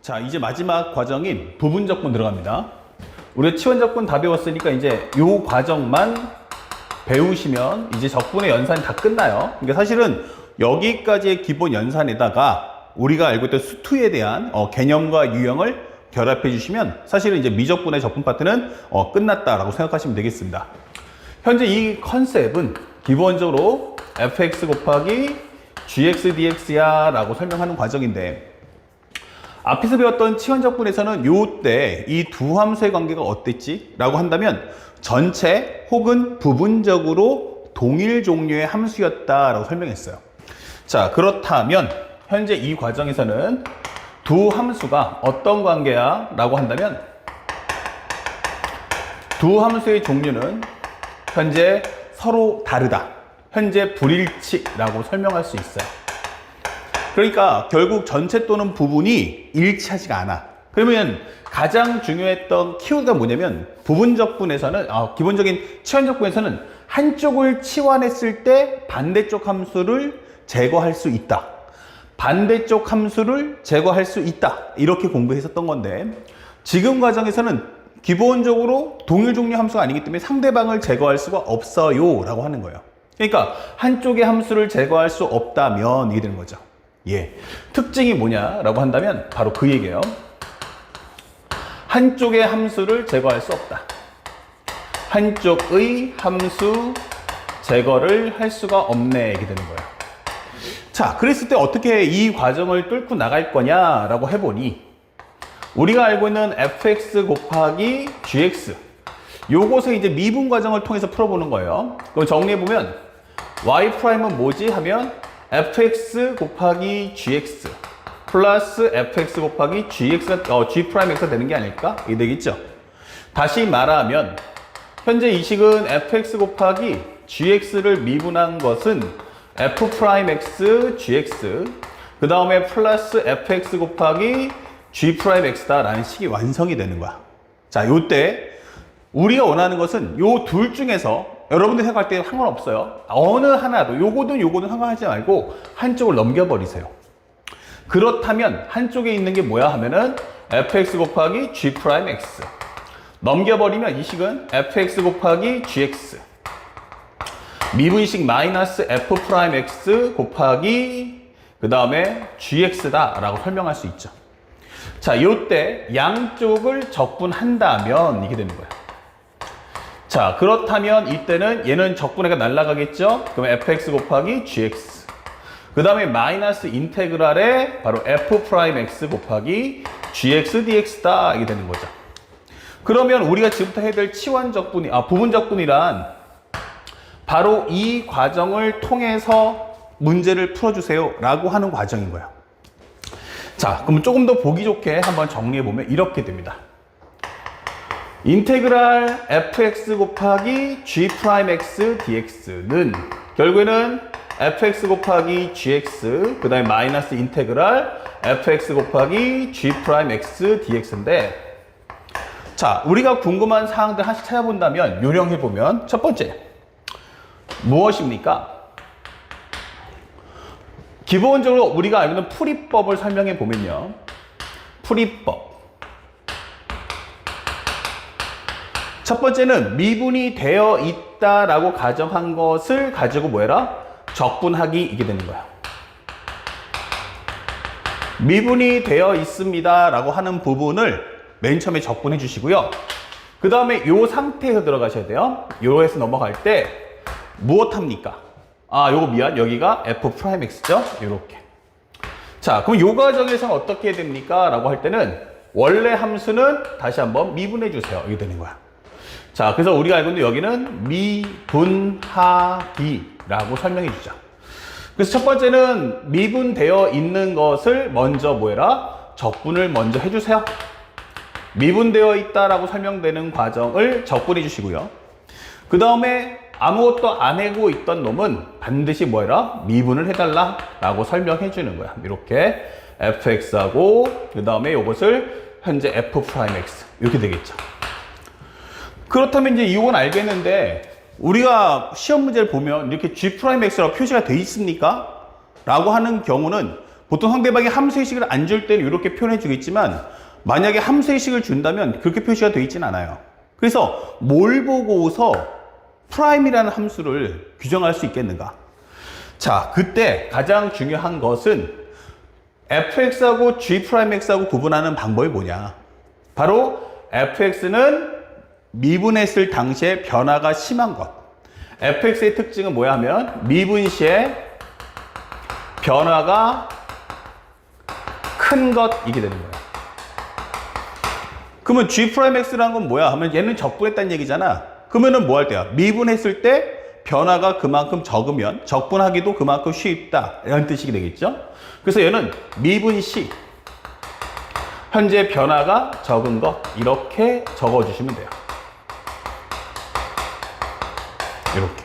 자, 이제 마지막 과정인 부분적분 들어갑니다. 우리가 치원적분 다 배웠으니까 이제 요 과정만 배우시면 이제 적분의 연산이 다 끝나요. 그러니까 사실은 여기까지의 기본 연산에다가 우리가 알고 있던 수투에 대한 개념과 유형을 결합해 주시면 사실은 이제 미적분의 적분 파트는 끝났다라고 생각하시면 되겠습니다. 현재 이 컨셉은 기본적으로 fx 곱하기 gx dx야 라고 설명하는 과정인데, 앞에서 배웠던 치환적분에서는 요때 이 두 함수의 관계가 어땠지? 라고 한다면 전체 혹은 부분적으로 동일 종류의 함수였다라고 설명했어요. 자, 그렇다면 현재 이 과정에서는 두 함수가 어떤 관계야? 라고 한다면 두 함수의 종류는 현재 서로 다르다, 현재 불일치라고 설명할 수 있어요. 그러니까 결국 전체 또는 부분이 일치하지가 않아. 그러면 가장 중요했던 키워드가 뭐냐면, 부분적분에서는 기본적인 치환적분에서는 한쪽을 치환했을 때 반대쪽 함수를 제거할 수 있다, 반대쪽 함수를 제거할 수 있다, 이렇게 공부했었던 건데, 지금 과정에서는 기본적으로 동일 종류 함수가 아니기 때문에 상대방을 제거할 수가 없어요 라고 하는 거예요. 그러니까 한쪽의 함수를 제거할 수 없다면 이게 되는 거죠. 예, 특징이 뭐냐라고 한다면 바로 그 얘기예요. 한쪽의 함수를 제거할 수 없다, 한쪽의 함수 제거를 할 수가 없네, 이게 되는 거예요. 자, 그랬을 때 어떻게 이 과정을 뚫고 나갈 거냐라고 해보니, 우리가 알고 있는 fx 곱하기 gx, 요것을 이제 미분 과정을 통해서 풀어보는 거예요. 그럼 정리해보면 y'은 뭐지 하면 fx 곱하기 gx 플러스 fx 곱하기 g'x가 되는 게 아닐까? 이게 되겠죠. 다시 말하면 현재 이 식은 fx 곱하기 gx를 미분한 것은 f'x gx 그 다음에 플러스 fx 곱하기 g'x다 라는 식이 완성이 되는 거야. 자, 요때 우리가 원하는 것은 요 둘 중에서 여러분들 생각할 때 상관없어요. 어느 하나도, 요거든 상관하지 말고 한쪽을 넘겨버리세요. 그렇다면 한쪽에 있는 게 뭐야 하면은 fx 곱하기 g'x, 넘겨버리면 이 식은 fx 곱하기 gx 미분식 마이너스 f'x 곱하기 그 다음에 gx다 라고 설명할 수 있죠. 자, 요때 양쪽을 적분한다면 이게 되는 거예요. 자, 그렇다면 이때는 얘는 적분해가 날아가겠죠? 그럼 fx 곱하기 gx 그 다음에 마이너스 인테그랄에 바로 f'x 곱하기 gx dx다 이게 되는 거죠. 그러면 우리가 지금부터 해야 될 치환적분이, 부분적분이란 바로 이 과정을 통해서 문제를 풀어주세요 라고 하는 과정인 거예요. 자, 그럼 조금 더 보기 좋게 한번 정리해보면 이렇게 됩니다. 인테그랄 fx 곱하기 g'x dx는 결국에는 fx 곱하기 gx 그 다음에 마이너스 인테그랄 fx 곱하기 g'x dx인데, 자, 우리가 궁금한 사항들 하나씩 찾아본다면 요령해보면 첫 번째 무엇입니까? 기본적으로 우리가 알고 있는 풀이법을 설명해 보면요, 풀이법 첫 번째는 미분이 되어 있다라고 가정한 것을 가지고 뭐해라? 적분하기, 이게 되는 거야. 미분이 되어 있습니다 라고 하는 부분을 맨 처음에 적분해 주시고요. 그 다음에 요 상태에서 들어가셔야 돼요. 요에서 넘어갈 때 무엇합니까? 여기가 f'x죠? 요렇게. 자, 그럼 요 과정에서는 어떻게 해야 됩니까? 라고 할 때는 원래 함수는 다시 한번 미분해 주세요. 이게 되는 거야. 자, 그래서 우리가 알고 있는 여기는 미분하기라고 설명해 주죠. 그래서 첫 번째는 미분되어 있는 것을 먼저 뭐해라? 적분을 먼저 해주세요. 미분되어 있다라고 설명되는 과정을 적분해 주시고요. 그 다음에 아무것도 안 해고 있던 놈은 반드시 뭐해라? 미분을 해달라 라고 설명해 주는 거야. 이렇게 fx하고 그 다음에 이것을 현재 f'x 이렇게 되겠죠. 그렇다면 이제 이건 알겠는데, 우리가 시험 문제를 보면 이렇게 g'x라고 표시가 돼 있습니까? 라고 하는 경우는 보통 상대방이 함수의식을 안 줄 때는 이렇게 표현해 주겠지만 만약에 함수의식을 준다면 그렇게 표시가 되어 있진 않아요. 그래서 뭘 보고서 프라임이라는 함수를 규정할 수 있겠는가? 자, 그때 가장 중요한 것은 fx하고 g'x하고 구분하는 방법이 뭐냐? 바로 fx는 미분했을 당시에 변화가 심한 것. fx의 특징은 뭐야 하면 미분 시에 변화가 큰 것이게 되는 거예요. 그러면 g'x라는 건 뭐야 하면 얘는 적분했다는 얘기잖아. 그러면은 뭐 할 때야? 미분했을 때 변화가 그만큼 적으면 적분하기도 그만큼 쉽다 이런 뜻이 되겠죠. 그래서 얘는 미분 시 현재 변화가 적은 것 이렇게 적어주시면 돼요. 이렇게.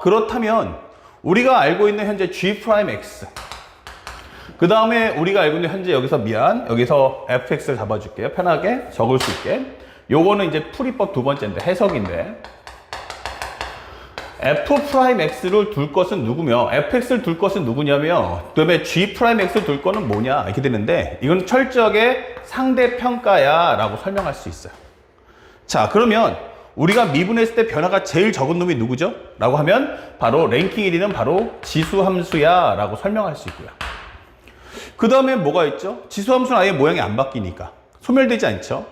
그렇다면 우리가 알고 있는 현재 g'x 그 다음에 우리가 알고 있는 현재 여기서 여기서 fx를 잡아줄게요. 편하게 적을 수 있게. 요거는 이제 풀이법 두 번째인데 해석인데 f'x를 둘 것은 누구며 fx를 둘 것은 누구냐며 그다음에 g'x를 둘 거는 뭐냐 이렇게 되는데 이건 철저하게 상대평가야 라고 설명할 수 있어요. 자, 그러면 우리가 미분했을 때 변화가 제일 적은 놈이 누구죠? 라고 하면 바로 랭킹 1위는 바로 지수함수야 라고 설명할 수 있고요. 그 다음에 뭐가 있죠? 지수함수는 아예 모양이 안 바뀌니까 소멸되지 않죠.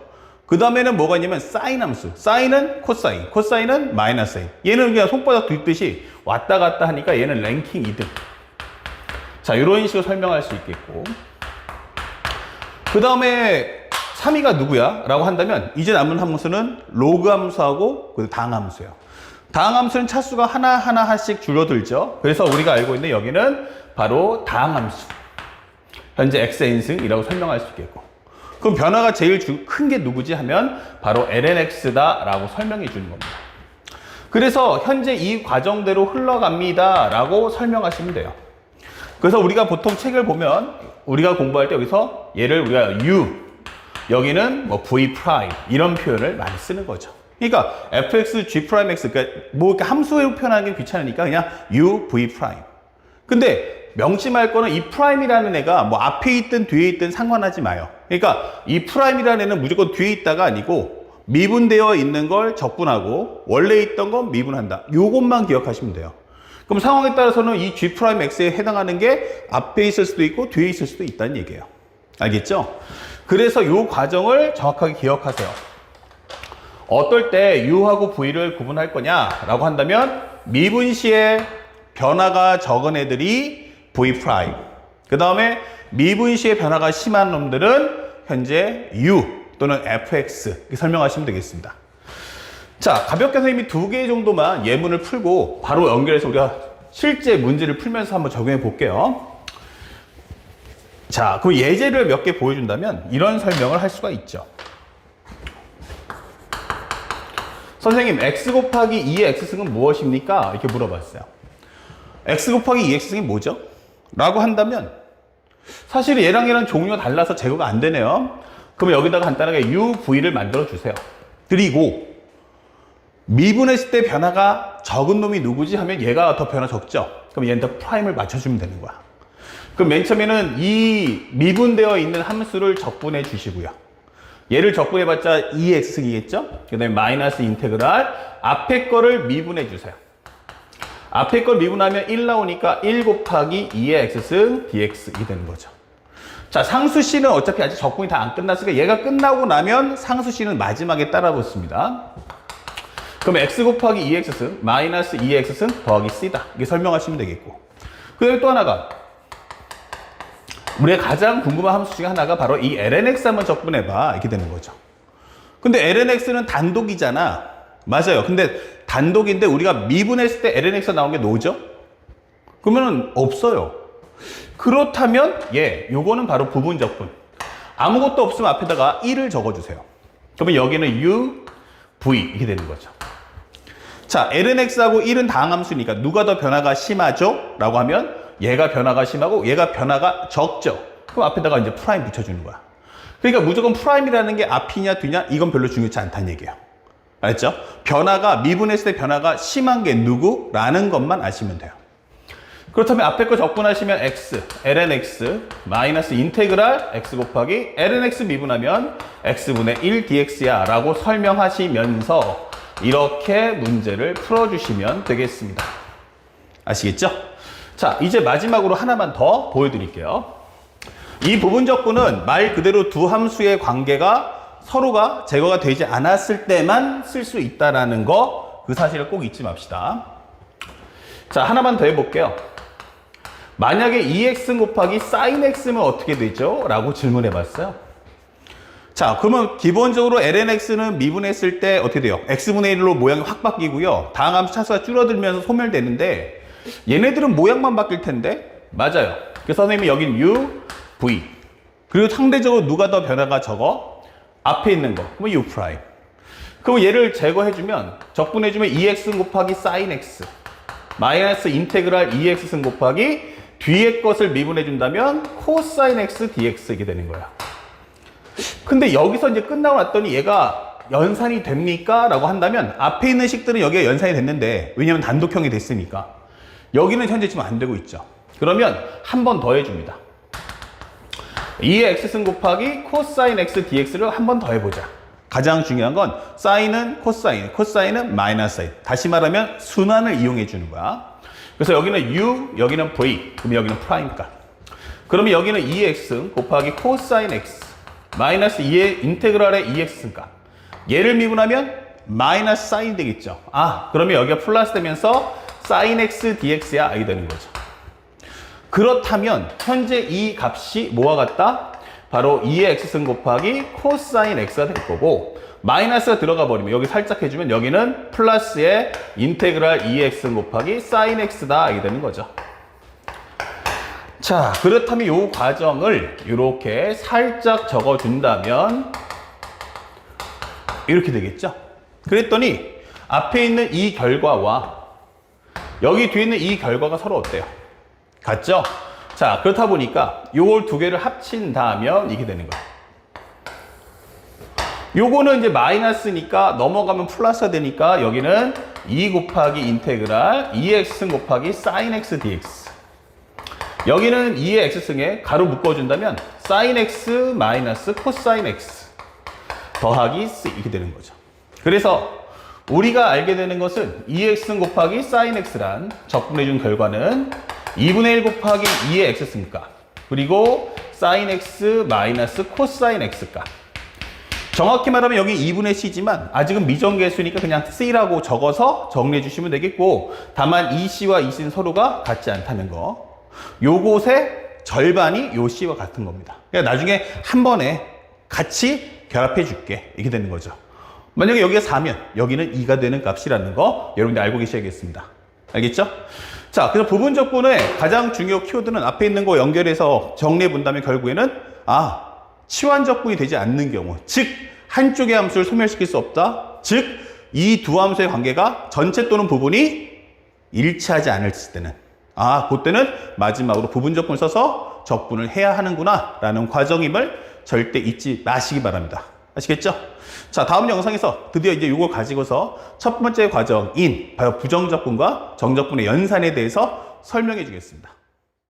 그 다음에는 뭐가 있냐면 사인 함수. 사인은 코사인, 코사인은 마이너스 A. 얘는 그냥 손바닥 뒤듯이 왔다 갔다 하니까 얘는 랭킹 2등. 자, 이런 식으로 설명할 수 있겠고. 그 다음에 3위가 누구야? 라고 한다면 이제 남은 함수는 로그 함수하고 당 함수예요. 당 함수는 차수가 하나씩 줄어들죠. 그래서 우리가 알고 있는 여기는 바로 당 함수. 현재 xn승이라고 설명할 수 있겠고. 그럼 변화가 제일 큰 게 누구지 하면 바로 lnx다 라고 설명해 주는 겁니다. 그래서 현재 이 과정대로 흘러갑니다 라고 설명하시면 돼요. 그래서 우리가 보통 책을 보면 우리가 공부할 때 여기서 얘를 우리가 u 여기는 뭐 v 프라임 이런 표현을 많이 쓰는 거죠. 그러니까 fx, g 프라임 x 그러니까 뭐 이렇게 함수로 표현하기 귀찮으니까 그냥 u, v 프라임. 근데 명심할 거는 이 프라임이라는 애가 뭐 앞에 있든 뒤에 있든 상관하지 마요. 그러니까 이 프라임이라는 애는 무조건 뒤에 있다가 아니고 미분되어 있는 걸 적분하고 원래 있던 건 미분한다. 요것만 기억하시면 돼요. 그럼 상황에 따라서는 이 g 프라임 x에 해당하는 게 앞에 있을 수도 있고 뒤에 있을 수도 있다는 얘기예요. 알겠죠? 그래서 요 과정을 정확하게 기억하세요. 어떨 때 u하고 v를 구분할 거냐라고 한다면 미분 시에 변화가 적은 애들이 v 프라임. 그 다음에 미분 시에 변화가 심한 놈들은 현재 u 또는 fx 이렇게 설명하시면 되겠습니다. 자, 가볍게 선생님이 2개 정도만 예문을 풀고 바로 연결해서 우리가 실제 문제를 풀면서 한번 적용해 볼게요. 자, 그 예제를 몇 개 보여준다면 이런 설명을 할 수가 있죠. 선생님, x 곱하기 2의 x승은 무엇입니까? 이렇게 물어봤어요. x 곱하기 2x승이 뭐죠? 라고 한다면 사실 얘랑 종류가 달라서 제거가 안 되네요. 그럼 여기다가 간단하게 u, v를 만들어 주세요. 그리고 미분했을 때 변화가 적은 놈이 누구지 하면 얘가 더 변화 적죠. 그럼 얘한테 프라임을 맞춰주면 되는 거야. 그럼 맨 처음에는 이 미분되어 있는 함수를 적분해 주시고요. 얘를 적분해봤자 2x승이겠죠? 그 다음에 마이너스 인테그랄 앞에 거를 미분해 주세요. 앞에 걸 미분하면 1 나오니까 1 곱하기 2의 x승 dx이 되는 거죠. 자, 상수 c는 어차피 아직 적분이 다 안 끝났으니까 얘가 끝나고 나면 상수 c는 마지막에 따라 붙습니다. 그럼 x 곱하기 2x승 마이너스 2x승 더하기 c다. 이게 설명하시면 되겠고. 그 다음에 또 하나가 우리가 가장 궁금한 함수 중에 하나가 바로 이 lnx 한번 적분해봐. 이렇게 되는 거죠. 근데 lnx는 단독이잖아. 맞아요. 근데 단독인데 우리가 미분했을 때 lnx가 나온 게 뭐죠? 그러면은 없어요. 그렇다면 요거는 바로 부분적분. 아무것도 없으면 앞에다가 1을 적어주세요. 그러면 여기는 u, v 이렇게 되는 거죠. 자, lnx하고 1은 다항함수니까 누가 더 변화가 심하죠? 라고 하면 얘가 변화가 심하고 얘가 변화가 적죠. 그럼 앞에다가 이제 프라임 붙여주는 거야. 그러니까 무조건 프라임이라는 게 앞이냐 뒤냐 이건 별로 중요치 않다는 얘기예요. 알았죠? 변화가 미분했을 때 변화가 심한 게 누구라는 것만 아시면 돼요. 그렇다면 앞에 거 적분하시면 x, lnx 마이너스 인테그랄 x 곱하기 lnx 미분하면 x분의 1 dx야 라고 설명하시면서 이렇게 문제를 풀어주시면 되겠습니다. 아시겠죠? 자, 이제 마지막으로 하나만 더 보여드릴게요. 이 부분적분은 말 그대로 두 함수의 관계가 서로가 제거가 되지 않았을 때만 쓸 수 있다는 거, 그 사실을 꼭 잊지 맙시다. 자, 하나만 더 해볼게요. 만약에 2x 곱하기 sin x면 어떻게 되죠? 라고 질문해 봤어요. 자, 그러면 기본적으로 lnx는 미분했을 때 어떻게 돼요? x분의 1로 모양이 확 바뀌고요. 다항 함수 차수가 줄어들면서 소멸되는데 얘네들은 모양만 바뀔 텐데? 맞아요. 그래서 선생님이 여긴 u, v. 그리고 상대적으로 누가 더 변화가 적어? 앞에 있는 거. 그러면 u 프라임. 그럼 얘를 제거해주면, 적분해주면 2x 곱하기 sin x 마이너스 인테그랄 2x승 곱하기 뒤에 것을 미분해준다면 코사인 x dx 이게 되는 거야. 근데 여기서 이제 끝나고 났더니 얘가 연산이 됩니까? 라고 한다면 앞에 있는 식들은 여기가 연산이 됐는데 왜냐면 단독형이 됐으니까 여기는 현재 지금 안 되고 있죠. 그러면 한 번 더 해줍니다. 2의 x승 곱하기 코사인 x dx를 한 번 더 해보자. 가장 중요한 건 사인은 코사인, 코사인은 마이너스 사인. 다시 말하면 순환을 이용해 주는 거야. 그래서 여기는 u, 여기는 v, 그럼 여기는 프라임값. 그러면 여기는 2x 곱하기 코사인 x 마이너스 2의 인테그랄의 2x값. 얘를 미분하면 마이너스 사인 되겠죠. 아, 그러면 여기가 플러스 되면서 사인 x dx야 이 되는 거죠. 그렇다면 현재 이 값이 뭐와 같다? 바로 2의 x승 곱하기 코사인 x가 될 거고 마이너스가 들어가 버리면 여기 살짝 해주면 여기는 플러스의 인테그랄 2x승 곱하기 사인 x다 이게 되는 거죠. 자, 그렇다면 이 과정을 이렇게 살짝 적어준다면 이렇게 되겠죠. 그랬더니 앞에 있는 이 결과와 여기 뒤에 있는 이 결과가 서로 어때요? 같죠? 자, 그렇다 보니까 요걸 두 개를 합친다면 이게 되는 거예요. 요거는 이제 마이너스니까 넘어가면 플러스가 되니까 여기는 2 곱하기 인테그랄 2x승 곱하기 sin x dx. 여기는 2의 x승에 가로 묶어준다면 sin x 마이너스 코사인 x 더하기 c 이렇게 되는 거죠. 그래서 우리가 알게 되는 것은 2x승 곱하기 sin x란 적분해준 결과는 2분의 1 곱하기 2의 x승값 그리고 sin x 마이너스 코사인 x값. 정확히 말하면 여기 2분의 c지만 아직은 미정계수니까 그냥 c라고 적어서 정리해 주시면 되겠고 다만 이 c와 이 c는 서로가 같지 않다는 거. 요곳의 절반이 요 c와 같은 겁니다. 그러니까 나중에 한 번에 같이 결합해 줄게 이렇게 되는 거죠. 만약에 여기가 4면 여기는 2가 되는 값이라는 거 여러분들 알고 계셔야겠습니다. 알겠죠? 자, 그래서 부분적분의 가장 중요 키워드는 앞에 있는 거 연결해서 정리해 본다면 결국에는 치환적분이 되지 않는 경우, 즉 한쪽의 함수를 소멸시킬 수 없다. 즉 이 두 함수의 관계가 전체 또는 부분이 일치하지 않을 때는 그때는 마지막으로 부분적분을 써서 적분을 해야 하는구나 라는 과정임을 절대 잊지 마시기 바랍니다. 아시겠죠? 자, 다음 영상에서 드디어 이제 이걸 가지고서 첫 번째 과정인 바로 부정적분과 정적분의 연산에 대해서 설명해 주겠습니다.